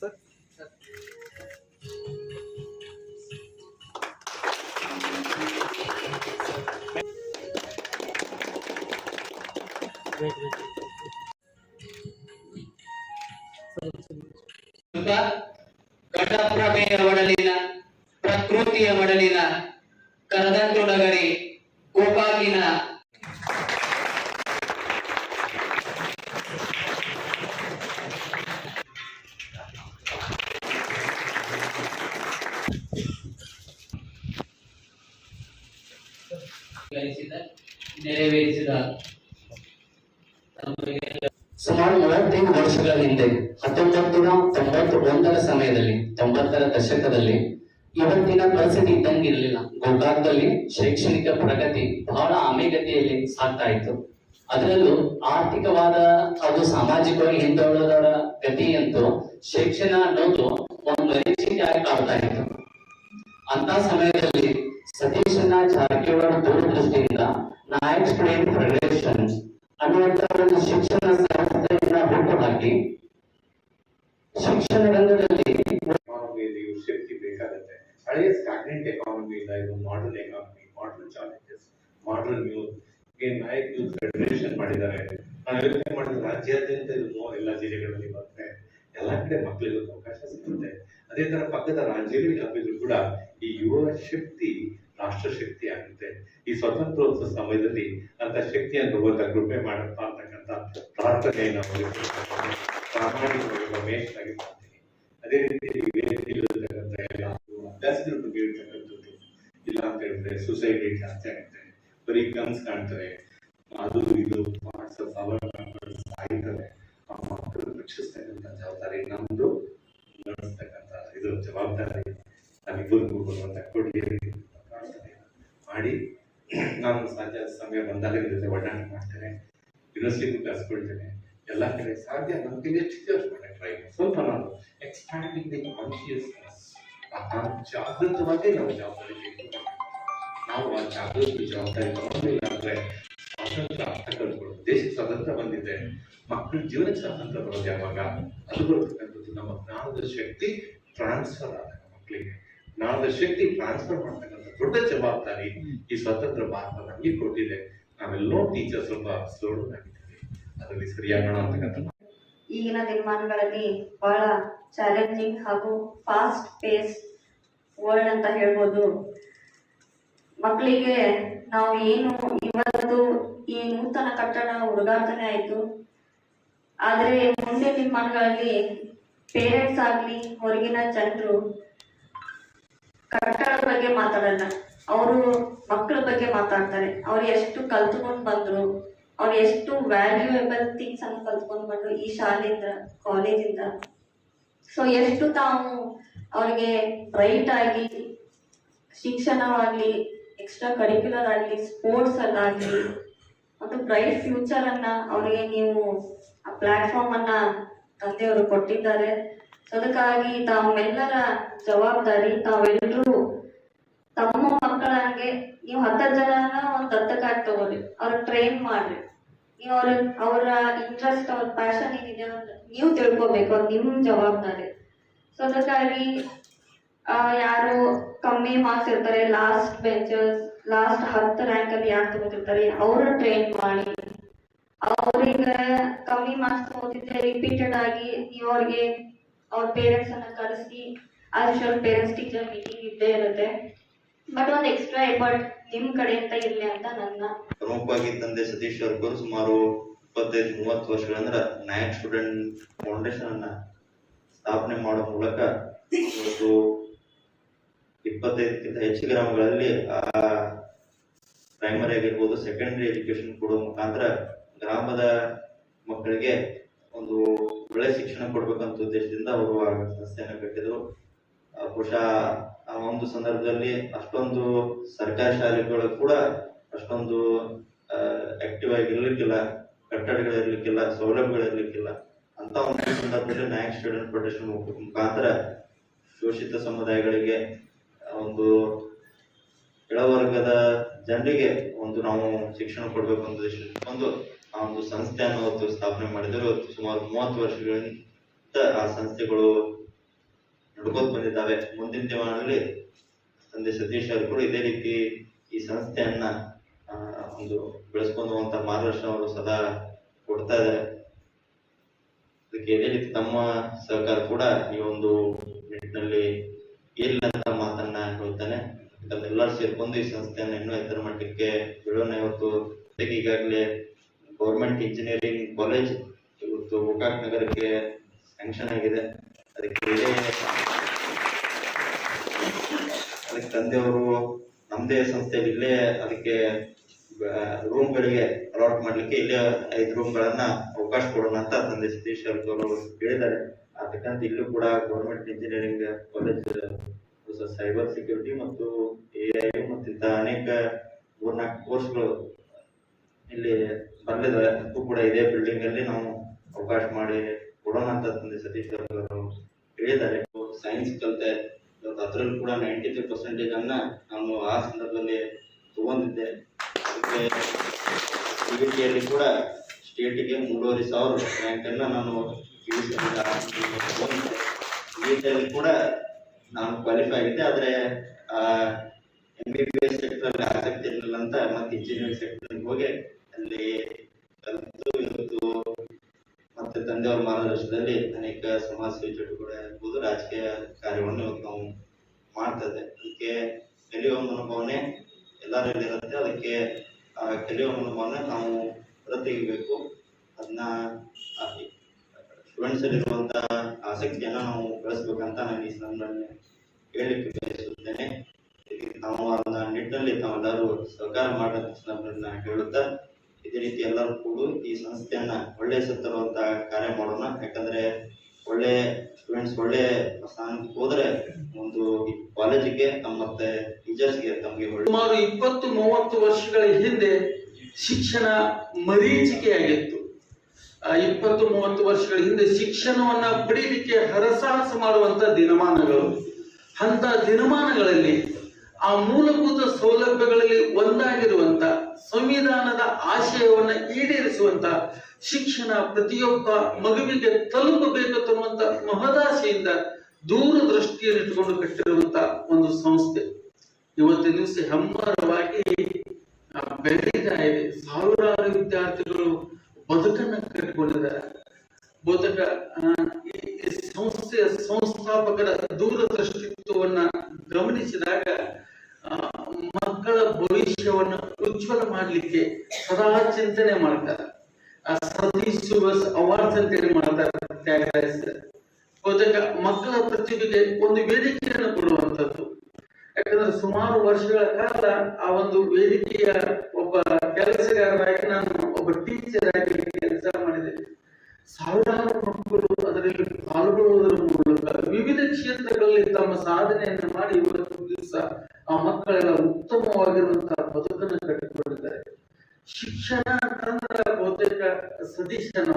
Sir. ಘಟಪ್ರಮೆಯ ಒಡಲಿನ ಪ್ರಕೃತಿಯ ಒಡಲಿನ ಕರದಂಟೊಡಗರಿ ಗೋಪಾಗಿನ ನೆರವೇರಿಸಿದ ಸುಮಾರು 35 ವರ್ಷಗಳ ಹಿಂದೆ 1991ರ ಸಮಯದಲ್ಲಿ 90ರ ದಶಕದಲ್ಲಿ ಇವತ್ತಿನ ಪರಿಸ್ಥಿತಿ ಇದ್ದಂಗಿರ್ಲಿಲ್ಲ. ಗೋಕಾಕದಲ್ಲಿ ಶೈಕ್ಷಣಿಕ ಪ್ರಗತಿ ಬಹಳ ಆಮೆಗತಿಯಲ್ಲಿ ಸಾಗ್ತಾ ಇತ್ತು. ಅದರಲ್ಲೂ ಆರ್ಥಿಕವಾದ ಹಾಗೂ ಸಾಮಾಜಿಕವಾಗಿ ಹಿಂದುಳಿದವರ ಗತಿಯಂತೂ ಶಿಕ್ಷಣ ಅನ್ನೋದು ಒಂದು ಮರೀಚಿಕೆಯಾಗಿ ಕಾಡ್ತಾ ಇತ್ತು. ಅಂತ ಸಮಯದಲ್ಲಿ ಸತೀಶನ ಜಾರಕಿಹೊಳಿ ದೂರದೃಷ್ಟಿಯಿಂದ ನಾಯಕ್ ಸ್ಟೂಡೆಂಟ್ ಫೆಡರೇಷನ್ ಅನ್ನುವಂತ ಒಂದು ಶಿಕ್ಷಣ ಸಂಸ್ಥೆಯನ್ನ ಹುಟ್ಟುಹಾಕಿ ಶಿಕ್ಷಣ ರಂಗದಲ್ಲಿ ಶಕ್ತಿ ಬೇಕಾಗುತ್ತೆ. ಹಳೆಯ ಸ್ಟಾಗ್ನೆಂಟ್ ಎಕಾನಮಿ ಇಲ್ಲ, ಇದು modern economy, modern challenges, modern youth Nayak youth federation ಮಾಡಿದ್ದಾರೆ. ನಾವು ಯೋಚನೆ ಮಾಡಿದ್ರೆ ರಾಜ್ಯಾದ್ಯಂತ ಇದು ಎಲ್ಲ ಜಿಲ್ಲೆಗಳಲ್ಲಿ ಬರುತ್ತೆ, ಎಲ್ಲ ಕಡೆ ಮಕ್ಕಳಿಗೆ ಅವಕಾಶ ಸಿಗುತ್ತೆ. ಅದೇ ತರ ಪಕ್ಕದ ರಾಜ್ಯಗಳಿಗೆ ಹಬ್ಬಿದ್ರು ಕೂಡ ಈ ಯುವ ಶಕ್ತಿ ರಾಷ್ಟ್ರ ಶಕ್ತಿ ಆಗುತ್ತೆ. ಈ ಸ್ವತಂತ್ರೋತ್ಸವ ಸಮಯದಲ್ಲಿ ಅಂತ ಶಕ್ತಿಯನ್ನು ಭಗವಂತ ಕೃಪೆ ಮಾಡಪ್ಪ ಅಂತಕ್ಕಂಥ ಪ್ರಾರ್ಥನೆಯನ್ನು ಪ್ರಾಮಾಣಿಕವಾಗಿ ರಮೇಶಾಗಿ ಮಾಡ್ತೀನಿ. ಅದೇ ರೀತಿ ಅಭ್ಯಾಸಗಳ ಬಗ್ಗೆ ಇರ್ತಕ್ಕಂಥದ್ದು ಇಲ್ಲ ಅಂತ ಹೇಳಿದ್ರೆ ಸೊಸೈಟಿ ಜಾಸ್ತಿ ಆಗುತ್ತೆ, ಬರೀ ಕನ್ಸ್ ಕಾಣ್ತಾರೆ, ಅದು ಇದು ವಾಟ್ಸಪ್ ಸಾಯ್ತಾರೆ. ಆ ಮಕ್ಕಳು ರಕ್ಷಿಸ್ತಾ ಇದ್ದಂತ ಜವಾಬ್ದಾರಿ ನಮ್ದು, ನಡೆಸ್ತಕ್ಕಂಥ ಇದು ಜವಾಬ್ದಾರಿ ನಾವಿಬ್ಬರಿಗೂ ಬರುವಂತ ಕೊಡಿ ಪ್ರಾರ್ಥನೆ ಮಾಡಿ ನಾನು ಸಾಧ್ಯ ಸಮಯ ಬಂದಾಗ ಜೊತೆ ಒಡನಾಟ ಮಾಡ್ತೇನೆ, ಯೂನಿವರ್ಸಿಟಿಗೂ ಕರ್ಸ್ಕೊಳ್ತೇನೆ. ಎಲ್ಲ ಕಡೆ ಸಾಧ್ಯ ನಮ್ಗೆ ಎಷ್ಟು ಟ್ರೈ ಸ್ವಲ್ಪ ನಾನು ಎಕ್ಸ್ಪ್ಯಾಂಡಿಂಗ್ ದಿ ಕಾನ್ಶಿಯಸ್ನೆಸ್, ಜಾಗೃತವಾಗಿ ನಾವು ಜವಾಬ್ದಾರಿ ನಾವು ಆ ಜಾಗೃತಿ ಜವಾಬ್ದಾರಿ ತಗೊಂಡಿಲ್ಲ ಅಂದ್ರೆ ಸ್ವಾತಂತ್ರ್ಯ ಅರ್ಥ ಕಲ್ತ್ಕೊಳ್ಳೋದು. ದೇಶಕ್ಕೆ ಸ್ವಾತಂತ್ರ್ಯ ಬಂದಿದೆ, ಮಕ್ಕಳ ಜೀವನಕ್ಕೆ ಸ್ವಾತಂತ್ರ್ಯ ಬರೋದು ಯಾವಾಗ? ಅದು ಬರ್ತಕ್ಕಂಥದ್ದು ನಮ್ಮ ಜ್ಞಾನದ ಶಕ್ತಿ ಟ್ರಾನ್ಸ್ಫರ್ ಆದಾಗ ಮಕ್ಕಳಿಗೆ ಜ್ಞಾನದ ಶಕ್ತಿ ಟ್ರಾನ್ಸ್ಫರ್ ಮಾಡ್ತಕ್ಕಂಥ ದೊಡ್ಡ ಜವಾಬ್ದಾರಿ ಈ ಸ್ವತಂತ್ರ ಭಾರತ ನಮಗೆ ಕೊಟ್ಟಿದೆ. ನಾವೆಲ್ಲೋ ಟೀಚರ್ ಸ್ವಲ್ಪ ಸ್ಲೋ ಡೌನ್ ಆಗಿದ್ದೀವಿ, ಅದರಲ್ಲಿ ಸರಿಯಾಗೋಣ ಅಂತಕ್ಕಂಥ. ಈಗಿನ ದಿನಮಾನಗಳಲ್ಲಿ ಬಹಳ ಚಾಲೆಂಜಿಂಗ್ ಹಾಗೂ ಫಾಸ್ಟ್ ಪೇಸ್ ವರ್ಲ್ಡ್ ಅಂತ ಹೇಳ್ಬೋದು. ಮಕ್ಕಳಿಗೆ ನಾವು ಏನು ಇವತ್ತು ಈ ನೂತನ ಕಟ್ಟಡ ಉದ್ಘಾಟನೆ ಆಯಿತು, ಆದರೆ ಮುಂದೆ ದಿನಮಾನಗಳಲ್ಲಿ ಪೇರೆಂಟ್ಸ್ ಆಗಲಿ ಹೊರಗಿನ ಜನರು ಕಟ್ಟಡದ ಬಗ್ಗೆ ಮಾತಾಡಲ್ಲ, ಅವರು ಮಕ್ಕಳ ಬಗ್ಗೆ ಮಾತಾಡ್ತಾರೆ. ಅವ್ರು ಎಷ್ಟು ಕಲ್ತ್ಕೊಂಡು ಬಂದ್ರು, ಅವ್ರು ಎಷ್ಟು ವ್ಯಾಲ್ಯೂಯೇಬಲ್ ಥಿಂಗ್ಸ್ ಅನ್ನು ಕಲ್ತ್ಕೊಂಡು ಬಂದ್ರು ಈ ಶಾಲೆಯಿಂದ ಕಾಲೇಜಿಂದ. ಸೊ ಎಷ್ಟು ತಾವು ಅವ್ರಿಗೆ ಬ್ರೈಟ್ ಆಗಿ ಶಿಕ್ಷಣವಾಗ್ಲಿ, ಎಕ್ಸ್ಟ್ರಾ ಕರಿಕ್ಯುಲರ್ ಆಗಲಿ, ಸ್ಪೋರ್ಟ್ಸ್ ಅಲ್ಲಾಗಲಿ ಮತ್ತು ಬ್ರೈಟ್ ಫ್ಯೂಚರ್ ಅನ್ನ ಅವರಿಗೆ ನೀವು ಆ ಪ್ಲಾಟ್ಫಾರ್ಮ್ ಅನ್ನ ತಂದೆಯವರು ಕೊಟ್ಟಿದ್ದಾರೆ. ಸೊ ಅದಕ್ಕಾಗಿ ತಾವೆಲ್ಲರ ಜವಾಬ್ದಾರಿ, ತಾವೆಲ್ಲರೂ ತಮ್ಮ ಮಕ್ಕಳಂಗೆ ನೀವು 10 ಜನನ ಒಂದು ದತ್ತಕ್ಕಾಗಿ ತಗೋರಿ, ಅವ್ರ ಟ್ರೈನ್ ಮಾಡ್ರಿ. ನೀವು ಅವರ ಇಂಟ್ರೆಸ್ಟ್, ಅವ್ರ ಪ್ಯಾಷನ್ ಏನಿದೆ ನೀವು ತಿಳ್ಕೊಬೇಕು, ಅದು ನಿಮ್ಮ ಜವಾಬ್ದಾರಿ. ಸೊ ಅದಕ್ಕಾಗಿ ಯಾರು ಕಮ್ಮಿ ಮಾರ್ಕ್ಸ್ ಇರ್ತಾರೆ, ಲಾಸ್ಟ್ ಬೆಂಚರ್ಸ್, ಲಾಸ್ಟ್ 10 ರ್ಯಾಂಕ್ ಅಲ್ಲಿ ಯಾರು ತಗೋತಿರ್ತಾರೆ ಅವ್ರ ಟ್ರೈನ್ ಮಾಡಿ. ಅವ್ರಿಗೆ ಕಮ್ಮಿ ಮಾರ್ಕ್ಸ್ ತಗೋತಿದ್ರೆ ರಿಪೀಟೆಡ್ ಆಗಿ ನೀವು ಅವ್ರಿಗೆ ಅವ್ರ ಪೇರೆಂಟ್ಸ್ ಅನ್ನ ಕರೆಸಿ ಆಸ್ ಪೇರೆಂಟ್ಸ್ ಟೀಚರ್ ಮೀಟಿಂಗ್ ಇದ್ದೇ ಇರುತ್ತೆ. ಬಟ್ ಒಂದು ಎಕ್ಸ್ಟ್ರಾ ಎಫರ್ಟ್ ನಿಮ್ ಕಡೆಯಿಂದ ಇರ್ಲಿ ಅಂತ ನನ್ನ. ಪ್ರಮುಖವಾಗಿ ತಂದೆ ಸತೀಶ್ ಅವರು ಸುಮಾರು 25-30 ವರ್ಷಗಳಿಂದ ನಾಯಕ್ ಸ್ಟೂಡೆಂಟ್ ಫೌಂಡೇಶನ್ ಅನ್ನ ಸ್ಥಾಪನೆ ಮಾಡುವ ಮೂಲಕ ಇವತ್ತು 25ಕ್ಕಿಂತ ಹೆಚ್ಚು ಗ್ರಾಮಗಳಲ್ಲಿ ಪ್ರೈಮರಿ ಆಗಿರ್ಬೋದು, ಸೆಕೆಂಡರಿ ಎಜುಕೇಶನ್ ಕೊಡುವ ಮುಖಾಂತರ ಗ್ರಾಮದ ಮಕ್ಕಳಿಗೆ ಒಂದು ಒಳ್ಳೆ ಶಿಕ್ಷಣ ಕೊಡ್ಬೇಕಂತ ಉದ್ದೇಶದಿಂದ ಅವರು ಆ ಸಂಸ್ಥೆಯನ್ನು ಕಟ್ಟಿದ್ರು. ಬಹುಶಃ ಆ ಒಂದು ಸಂದರ್ಭದಲ್ಲಿ ಅಷ್ಟೊಂದು ಸರ್ಕಾರಿ ಶಾಲೆಗಳು ಕೂಡ ಅಷ್ಟೊಂದು ಆಕ್ಟಿವ್ ಆಗಿ ಇರ್ಲಿಕ್ಕಿಲ್ಲ, ಕಟ್ಟಡಗಳಿರ್ಲಿಕ್ಕಿಲ್ಲ, ಸೌಲಭ್ಯಗಳಿರ್ಲಿಕ್ಕಿಲ್ಲ. ಅಂತ ಒಂದು ಸಂದರ್ಭದಲ್ಲಿ ನಾಯಕ್ ಸ್ಟೂಡೆಂಟ್ ಫೌಂಡೇಶನ್ ಮುಖಾಂತರ ಶೋಷಿತ ಸಮುದಾಯಗಳಿಗೆ, ಒಂದು ಕೆಳವರ್ಗದ ಜನರಿಗೆ ಒಂದು ನಾವು ಶಿಕ್ಷಣ ಕೊಡ್ಬೇಕು ಅಂತ ಆ ಒಂದು ಸಂಸ್ಥೆಯನ್ನು ಸ್ಥಾಪನೆ ಮಾಡಿದ್ರು. ಸುಮಾರು 30 ವರ್ಷಗಳಿಂದ ಆ ಸಂಸ್ಥೆಗಳು ನಡ್ಕೋತ ಬಂದಿದ್ದಾವೆ. ಮುಂದಿನ ದಿನಗಳಲ್ಲಿ ತಂದೆ ಸತೀಶ್ ಅವರು ಕೂಡ ಇದೇ ರೀತಿ ಈ ಸಂಸ್ಥೆಯನ್ನ ಒಂದು ಬೆಳೆಸ್ಕೊಂಡು ಹೋಗುವಂತ ಮಾರ್ಗದರ್ಶನ ಅವರು ಸದಾ ಕೊಡ್ತಾ ಇದ್ದಾರೆ. ಅದಕ್ಕೆ ಇದೇ ರೀತಿ ತಮ್ಮ ಸಹಕಾರ ಕೂಡ ಈ ಒಂದು ನಿಟ್ಟಿನಲ್ಲಿ ಇಲ್ಲ ಅಂತ ಮಾತನ್ನ ಹೇಳ್ತಾನೆ. ಎಲ್ಲರೂ ಸೇರ್ಕೊಂಡು ಈ ಸಂಸ್ಥೆಯನ್ನ ಇನ್ನೂ ಎತ್ತರ ಮಟ್ಟಕ್ಕೆ ಬೆಳೋಣ. ಇವತ್ತು ಈಗಾಗಲೇ ಗೌರ್ಮೆಂಟ್ ಇಂಜಿನಿಯರಿಂಗ್ ಕಾಲೇಜ್ ಇವತ್ತು ಗೋಕಾಕ್ ನಗರಕ್ಕೆ ಸ್ಯಾಂಕ್ಷನ್ ಆಗಿದೆ. ಅದಕ್ಕೆ ತಂದೆಯವರು ನಮ್ದೇ ಸಂಸ್ಥೆಯಲ್ಲಿ ಇಲ್ಲೇ ಅದಕ್ಕೆ ರೂಮ್ಗಳಿಗೆ ಅಲಾಟ್ ಮಾಡ್ಲಿಕ್ಕೆ ಇಲ್ಲೇ 5 ರೂಮ್ಗಳನ್ನ ಅವಕಾಶ ಕೊಡೋಣ ಅಂತ ತಂದೆ ಸತೀಶ್ ಅವರು ಹೇಳಿದ್ದಾರೆ. ಅದಕ್ಕಂತ ಇಲ್ಲೂ ಕೂಡ government engineering college cyber security ಮತ್ತು AI ಮತ್ತು ಇಂತಹ ಅನೇಕ 3-4 ಕೋರ್ಸ್ಗಳು ಇಲ್ಲಿ ಬಂದಿದ್ದಾವೆ. ಅದಕ್ಕೂ ಕೂಡ ಇದೇ ಬಿಲ್ಡಿಂಗ್ ಅಲ್ಲಿ ನಾವು ಅವಕಾಶ ಮಾಡಿ ಕೊಡೋಣ ಅಂತ ತಂದೆ ಸತೀಶ್ ಅವರು ಹೇಳಿದ್ದಾರೆ. ಸೈನ್ಸ್ ಕಲಿತೆ ಅದರಲ್ಲಿ ಕೂಡ 93% ಅನ್ನ ನಾನು ಆ ಸಂದರ್ಭದಲ್ಲಿ ತಗೊಂಡಿದ್ದೆ. ಅದಕ್ಕೆ CBTಯಲ್ಲಿ ಕೂಡ ಸ್ಟೇಟಿಗೆ 3,500 ರ್ಯಾಂಕ್ ಅನ್ನ ನಾನು CBTಯಲ್ಲಿ ಕೂಡ ನಾನು ಕ್ವಾಲಿಫೈ ಆಗಿದ್ದೆ. ಆದ್ರೆ MBBS ಸೆಕ್ಟರ್ ಅಲ್ಲಿ ಆಸಕ್ತಿ ಇರಲಿಲ್ಲ ಅಂತ ಮತ್ತೆ ಇಂಜಿನಿಯರಿಂಗ್ ಸೆಕ್ಟರ್ ಹೋಗಿ ಅಲ್ಲಿ ಕಲಿತು ಇವತ್ತು ಮತ್ತೆ ತಂದೆಯವರ ಮಾರ್ಗದರ್ಶನದಲ್ಲಿ ಅನೇಕ ಸಮಾಜ ಸೇವೆ ಚಟುವಟಿಕೆ ಇರ್ಬೋದು, ರಾಜಕೀಯ ಕಾರ್ಯವನ್ನು ಇವತ್ತು ನಾವು ಮಾಡ್ತಾ ಇದ್ದೇವೆ. ಅದಕ್ಕೆ ಕಲಿಯುವ ಮನೋಭಾವನೆ ಎಲ್ಲರಲ್ಲಿ ಇರುತ್ತೆ. ಅದಕ್ಕೆ ಕಲಿಯುವ ಮನೋಭಾವನೆ ನಾವು ಹೊರತೆಗಿಬೇಕು. ಅದನ್ನ ಸ್ಟೂಡೆಂಟ್ಸ್ ಅಲ್ಲಿ ಇರುವಂತ ಆಸಕ್ತಿಯನ್ನ ನಾವು ಬೆಳೆಸ್ಬೇಕಂತ ನಾನು ಈ ಸಂದರ್ಭದಲ್ಲಿ ಹೇಳಲಿಕ್ಕೆ ಬಯಸುತ್ತೇನೆ. ನಾವು ಅದನ್ನ ನಿಟ್ಟಿನಲ್ಲಿ ತಾವೆಲ್ಲರೂ ಸಹಕಾರ ಮಾಡೋ ಸಂದರ್ಭದಲ್ಲಿ ಹೇಳುತ್ತಾ ಇದೇ ರೀತಿ ಎಲ್ಲರೂ ಕೂಡ ಈ ಸಂಸ್ಥೆಯನ್ನ ಒಳ್ಳೆ ತರುವಂತ ಕಾರ್ಯ ಮಾಡೋಣ. ಯಾಕಂದ್ರೆ ಒಳ್ಳೆ ಸ್ಟೂಡೆಂಟ್ಸ್ ಒಳ್ಳೆ ಸ್ಥಾನಕ್ಕೆ ಹೋದ್ರೆ ಒಂದು ಕಾಲೇಜಿಗೆ ಮತ್ತೆ ಟೀಚರ್ಸ್ಗೆ ತಮಗೆ ಸುಮಾರು 20-30 ವರ್ಷಗಳ ಹಿಂದೆ ಶಿಕ್ಷಣ ಮರೀಚಿಕೆಯಾಗಿತ್ತು. 20-30 ವರ್ಷಗಳ ಹಿಂದೆ ಶಿಕ್ಷಣವನ್ನ ಪಡೀಲಿಕ್ಕೆ ಹರಸಾಹಸ ಮಾಡುವಂತ ದಿನಮಾನಗಳು. ಅಂತ ದಿನಮಾನಗಳಲ್ಲಿ ಆ ಮೂಲಭೂತ ಸೌಲಭ್ಯಗಳಲ್ಲಿ ಒಂದಾಗಿರುವಂತ ಸಂವಿಧಾನದ ಆಶಯವನ್ನ ಈಡೇರಿಸುವಂತ ಶಿಕ್ಷಣ ಪ್ರತಿಯೊಬ್ಬ ಮಗುವಿಗೆ ತಲುಪಬೇಕು ಅನ್ನುವಂತ ಮಹದಾಶೆಯಿಂದ ದೂರದೃಷ್ಟಿಯನ್ನಿಟ್ಟುಕೊಂಡು ಕಟ್ಟಿರುವಂತ ಒಂದು ಸಂಸ್ಥೆ ಇವತ್ತಿನ ದಿವಸ ಹೆಮ್ಮರವಾಗಿ ಬೆಳೀತಾ ಇದೆ. ಸಾವಿರಾರು ವಿದ್ಯಾರ್ಥಿಗಳು ಬದುಕನ್ನ ಕಟ್ಟಿಕೊಂಡಿದ್ದಾರೆ. ಬಹುತೇಕ ಈ ಸಂಸ್ಥೆಯ ಸಂಸ್ಥಾಪಕರ ದೂರದೃಷ್ಟಿತ್ವವನ್ನ ಗಮನಿಸಿದಾಗ ಮಕ್ಕಳ ಭವಿಷ್ಯವನ್ನ ಉಜ್ವಲ ಮಾಡಲಿಕ್ಕೆ ಸದಾ ಚಿಂತನೆ ಮಾಡ್ತಾರೆ. ಸತೀಶ್ ಅವಾರ್ಡ್ಸ್ ಅಂತೇಳಿ ಮಾಡ್ತಾರೆ ತ್ಯಾಗರಾಜ. ಬಹುತೇಕ ಮಕ್ಕಳ ಪ್ರತಿಭೆಗೆ ಒಂದು ವೇದಿಕೆಯನ್ನು ಕೊಡುವಂಥದ್ದು. ಯಾಕಂದ್ರೆ ಸುಮಾರು ವರ್ಷಗಳ ಕಾಲ ಆ ಒಂದು ವೇದಿಕೆಯ ಒಬ್ಬ ಕೆಲಸಗಾರರಾಗಿ ನಾನು ಒಬ್ಬ ಟೀಚರ್ ಆಗಿ ಕೆಲಸ ಮಾಡಿದೆ. ಸಾವಿರಾರು ಮಕ್ಕಳು ಅದರಲ್ಲಿ ಪಾಲ್ಗೊಳ್ಳುವುದರ ಮೂಲಕ ವಿವಿಧ ಕ್ಷೇತ್ರಗಳಲ್ಲಿ ತಮ್ಮ ಸಾಧನೆಯನ್ನು ಮಾಡಿ ಇವತ್ತು ದಿವಸ ಆ ಮಕ್ಕಳೆಲ್ಲ ಉತ್ತಮವಾಗಿರುವಂತಹ ಬದುಕನ್ನು ಕಟ್ಟಿಕೊಂಡಿದ್ದಾರೆ. ಶಿಕ್ಷಣ ಅಂತಂದ್ರೆ ಬಹುತೇಕ ಸತೀಶನ